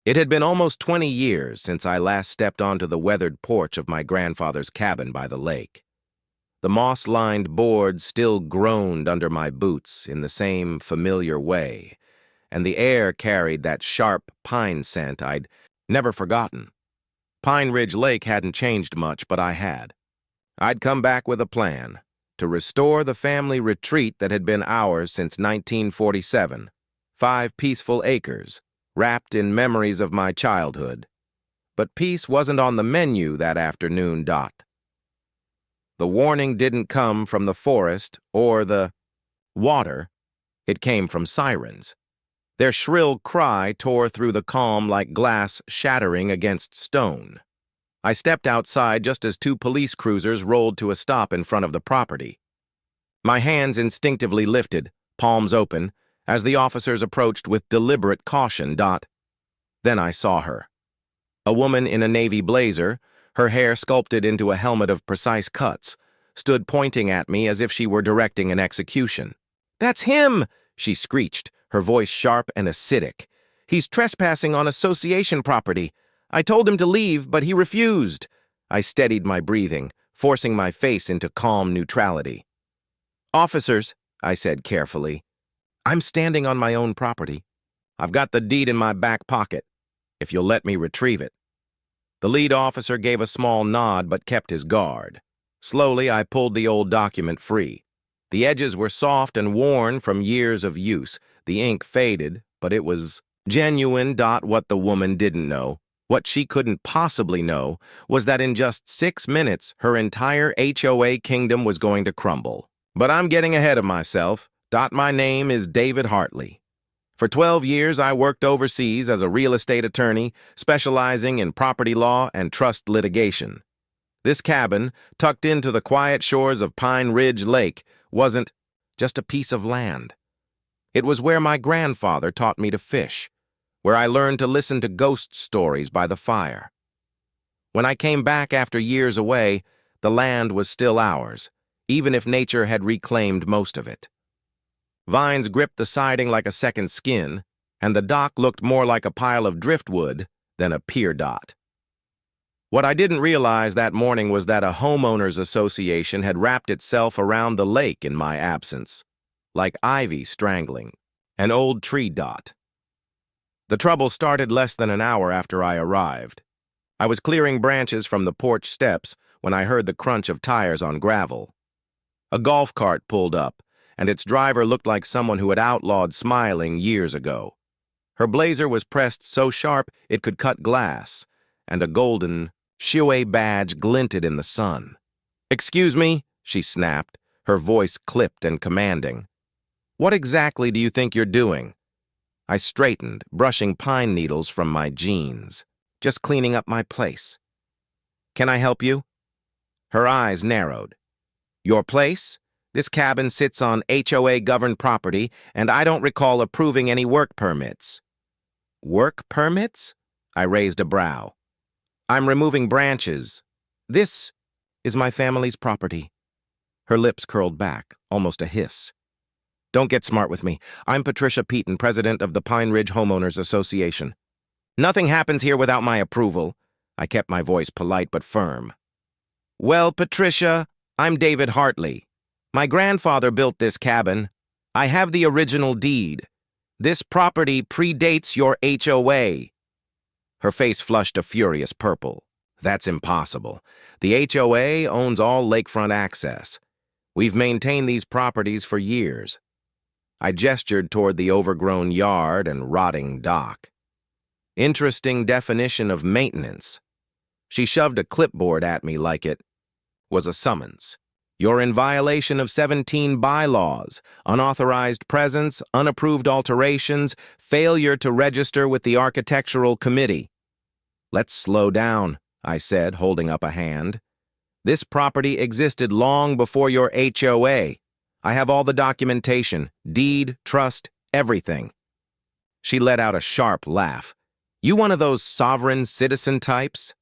It had been almost 20 years since I last stepped onto the weathered porch of my grandfather's cabin by the lake. The moss-lined boards still groaned under my boots in the same familiar way, and the air carried that sharp pine scent I'd never forgotten. Pine Ridge Lake hadn't changed much, but I had. I'd come back with a plan to restore the family retreat that had been ours since 1947, 5 peaceful acres, wrapped in memories of my childhood. But peace wasn't on the menu that afternoon. The warning didn't come from the forest or the water. It came from sirens. Their shrill cry tore through the calm like glass shattering against stone. I stepped outside just as 2 police cruisers rolled to a stop in front of the property. My hands instinctively lifted, palms open, as the officers approached with deliberate caution. Then I saw her. A woman in a navy blazer, her hair sculpted into a helmet of precise cuts, stood pointing at me as if she were directing an execution. "That's him!" she screeched, her voice sharp and acidic. "He's trespassing on association property. I told him to leave, but he refused." I steadied my breathing, forcing my face into calm neutrality. "Officers," I said carefully, "I'm standing on my own property. I've got the deed in my back pocket, if you'll let me retrieve it." The lead officer gave a small nod but kept his guard. Slowly, I pulled the old document free. The edges were soft and worn from years of use. The ink faded, but it was genuine. What the woman didn't know, what she couldn't possibly know, was that in just 6 minutes, her entire HOA kingdom was going to crumble. But I'm getting ahead of myself. My name is David Hartley. For 12 years, I worked overseas as a real estate attorney, specializing in property law and trust litigation. This cabin, tucked into the quiet shores of Pine Ridge Lake, wasn't just a piece of land. It was where my grandfather taught me to fish, where I learned to listen to ghost stories by the fire. When I came back after years away, the land was still ours, even if nature had reclaimed most of it. Vines gripped the siding like a second skin, and the dock looked more like a pile of driftwood than a pier. What I didn't realize that morning was that a homeowners association had wrapped itself around the lake in my absence, like ivy strangling an old tree. The trouble started less than an hour after I arrived. I was clearing branches from the porch steps when I heard the crunch of tires on gravel. A golf cart pulled up, and its driver looked like someone who had outlawed smiling years ago. Her blazer was pressed so sharp it could cut glass, and a golden HOA badge glinted in the sun. "Excuse me," she snapped, her voice clipped and commanding. "What exactly do you think you're doing?" I straightened, brushing pine needles from my jeans. "Just cleaning up my place." "Can I help you?" Her eyes narrowed. "Your place? This cabin sits on HOA-governed property, and I don't recall approving any work permits." "Work permits?" I raised a brow. "I'm removing branches. This is my family's property." Her lips curled back, almost a hiss. "Don't get smart with me. I'm Patricia Peaton, president of the Pine Ridge Homeowners Association. Nothing happens here without my approval." I kept my voice polite but firm. "Well, Patricia, I'm David Hartley. My grandfather built this cabin. I have the original deed. This property predates your HOA." Her face flushed a furious purple. "That's impossible. The HOA owns all lakefront access. We've maintained these properties for years." I gestured toward the overgrown yard and rotting dock. "Interesting definition of maintenance." She shoved a clipboard at me like it was a summons. "You're in violation of 17 bylaws, unauthorized presence, unapproved alterations, failure to register with the architectural committee." "Let's slow down," I said, holding up a hand. "This property existed long before your HOA. I have all the documentation, deed, trust, everything." She let out a sharp laugh. "You one of those sovereign citizen types?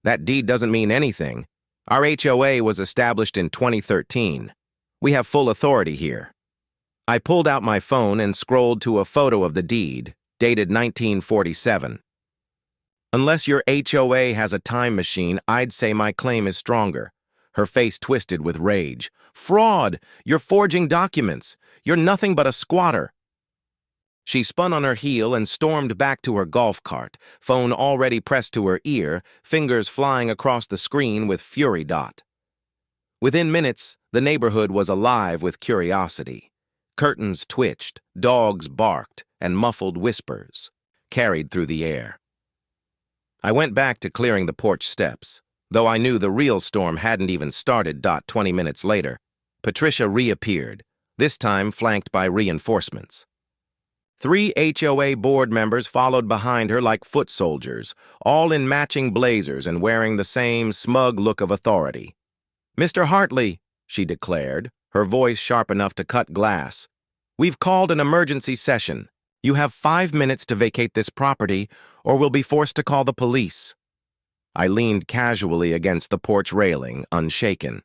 That deed doesn't mean anything. Our HOA was established in 2013. We have full authority here." I pulled out my phone and scrolled to a photo of the deed, dated 1947. Unless your HOA has a time machine, I'd say my claim is stronger. Her face twisted with rage. Fraud! You're forging documents. You're nothing but a squatter. She spun on her heel and stormed back to her golf cart, phone already pressed to her ear, fingers flying across the screen with fury. Within minutes, the neighborhood was alive with curiosity. Curtains twitched, dogs barked, and muffled whispers carried through the air. I went back to clearing the porch steps, though I knew the real storm hadn't even started. 20 minutes later, Patricia reappeared, this time flanked by reinforcements. 3 HOA board members followed behind her like foot soldiers, all in matching blazers and wearing the same smug look of authority. "Mr. Hartley," she declared, her voice sharp enough to cut glass, "we've called an emergency session. You have 5 minutes to vacate this property, or we'll be forced to call the police." I leaned casually against the porch railing, unshaken.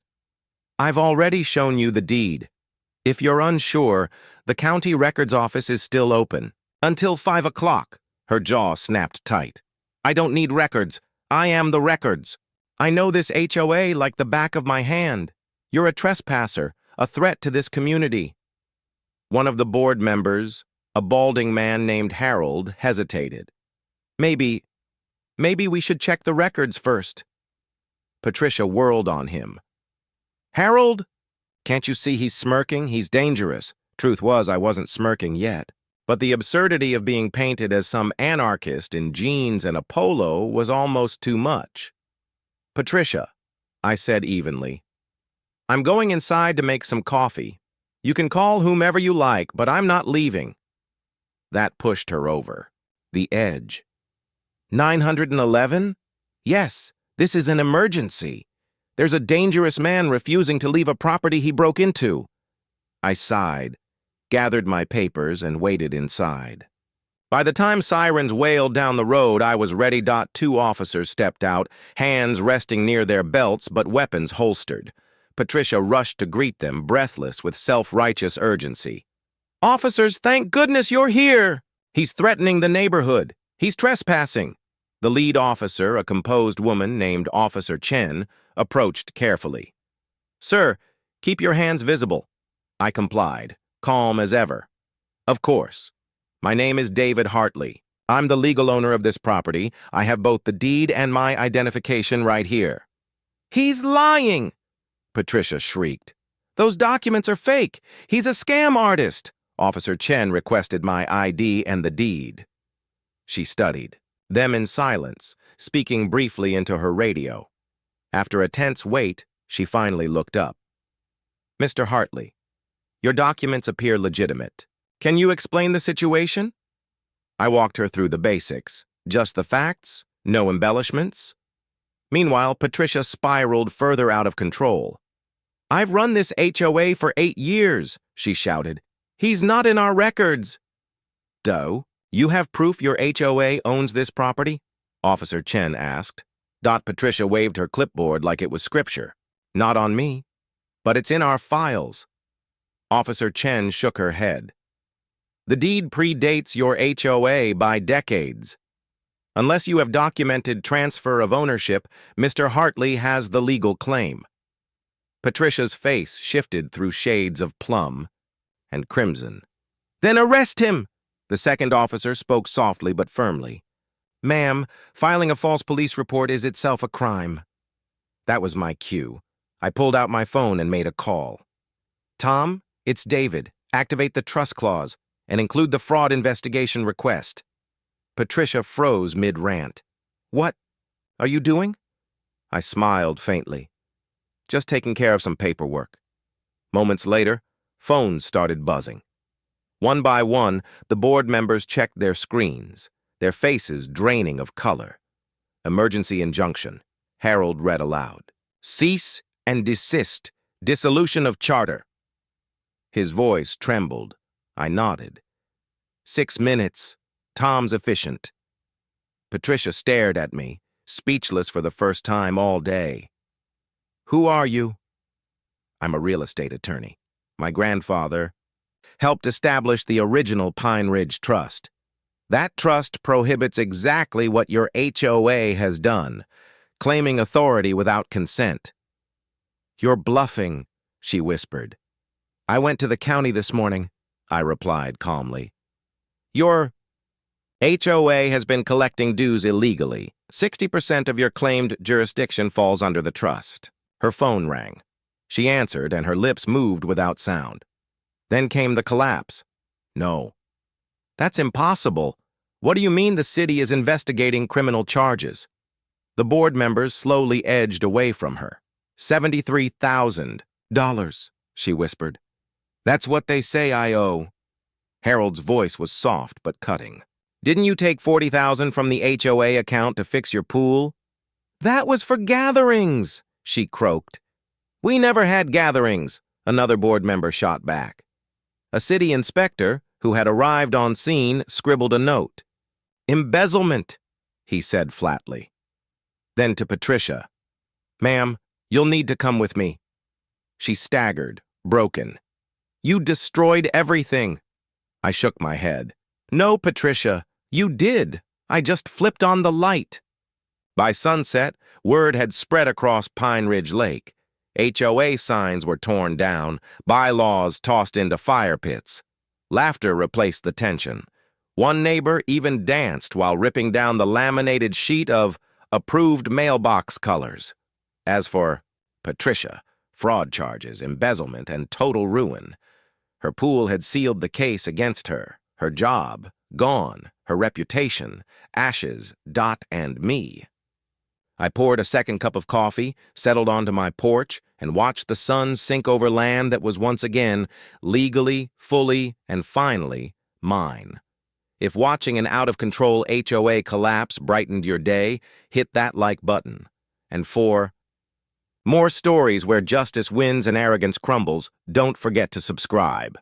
"I've already shown you the deed. If you're unsure, the county records office is still open. Until 5 o'clock. Her jaw snapped tight. "I don't need records. I am the records. I know this HOA like the back of my hand. You're a trespasser, a threat to this community." One of the board members, a balding man named Harold, hesitated. Maybe we should check the records first." Patricia whirled on him. "Harold? Can't you see he's smirking? He's dangerous." Truth was, I wasn't smirking yet. But the absurdity of being painted as some anarchist in jeans and a polo was almost too much. "Patricia," I said evenly, "I'm going inside to make some coffee. You can call whomever you like, but I'm not leaving." That pushed her over the edge. 911? Yes, this is an emergency. There's a dangerous man refusing to leave a property he broke into. I sighed, gathered my papers, and waited inside. By the time sirens wailed down the road, I was ready. 2 officers stepped out, hands resting near their belts but weapons holstered. Patricia rushed to greet them, breathless with self-righteous urgency. "Officers, thank goodness you're here! He's threatening the neighborhood. He's trespassing." The lead officer, a composed woman named Officer Chen, approached carefully. "Sir, keep your hands visible." I complied, calm as ever. "Of course. My name is David Hartley. I'm the legal owner of this property. I have both the deed and my identification right here." "He's lying!" Patricia shrieked. "Those documents are fake. He's a scam artist." Officer Chen requested my ID and the deed. She studied them in silence, speaking briefly into her radio. After a tense wait, she finally looked up. "Mr. Hartley, your documents appear legitimate. Can you explain the situation?" I walked her through the basics. Just the facts, no embellishments. Meanwhile, Patricia spiraled further out of control. "I've run this HOA for 8 years, she shouted. "He's not in our records." "Do you have proof your HOA owns this property?" Officer Chen asked. Patricia waved her clipboard like it was scripture. "Not on me, but it's in our files." Officer Chen shook her head. "The deed predates your HOA by decades. Unless you have documented transfer of ownership, Mr. Hartley has the legal claim." Patricia's face shifted through shades of plum and crimson. "Then arrest him!" The second officer spoke softly but firmly. "Ma'am, filing a false police report is itself a crime." That was my cue. I pulled out my phone and made a call. "Tom, it's David. Activate the trust clause and include the fraud investigation request." Patricia froze mid-rant. "What are you doing?" I smiled faintly. "Just taking care of some paperwork." Moments later, phones started buzzing. One by one, the board members checked their screens, their faces draining of color. "Emergency injunction," Harold read aloud. "Cease and desist. Dissolution of charter." His voice trembled. I nodded. 6 minutes. Tom's efficient. Patricia stared at me, speechless for the first time all day. "Who are you?" "I'm a real estate attorney. My grandfather helped establish the original Pine Ridge Trust." That trust prohibits exactly what your HOA has done, claiming authority without consent. You're bluffing, she whispered. I went to the county this morning, I replied calmly. Your HOA has been collecting dues illegally. 60% of your claimed jurisdiction falls under the trust. Her phone rang. She answered, and her lips moved without sound. Then came the collapse. No. That's impossible. What do you mean the city is investigating criminal charges? The board members slowly edged away from her. $73,000, she whispered. That's what they say I owe. Harold's voice was soft but cutting. Didn't you take $40,000 from the HOA account to fix your pool? That was for gatherings, she croaked. We never had gatherings, another board member shot back. A city inspector, who had arrived on scene, scribbled a note. Embezzlement, he said flatly. Then to Patricia, Ma'am, you'll need to come with me. She staggered, broken. You destroyed everything. I shook my head. No, Patricia, you did. I just flipped on the light. By sunset, word had spread across Pine Ridge Lake. HOA signs were torn down, bylaws tossed into fire pits. Laughter replaced the tension. One neighbor even danced while ripping down the laminated sheet of approved mailbox colors. As for Patricia, fraud charges, embezzlement, and total ruin. Her pool had sealed the case against her. Her job, gone. Her reputation, ashes, Dot and me. I poured a second cup of coffee, settled onto my porch, and watched the sun sink over land that was once again legally, fully, and finally mine. If watching an out-of-control HOA collapse brightened your day, hit that like button. And for more stories where justice wins and arrogance crumbles, don't forget to subscribe.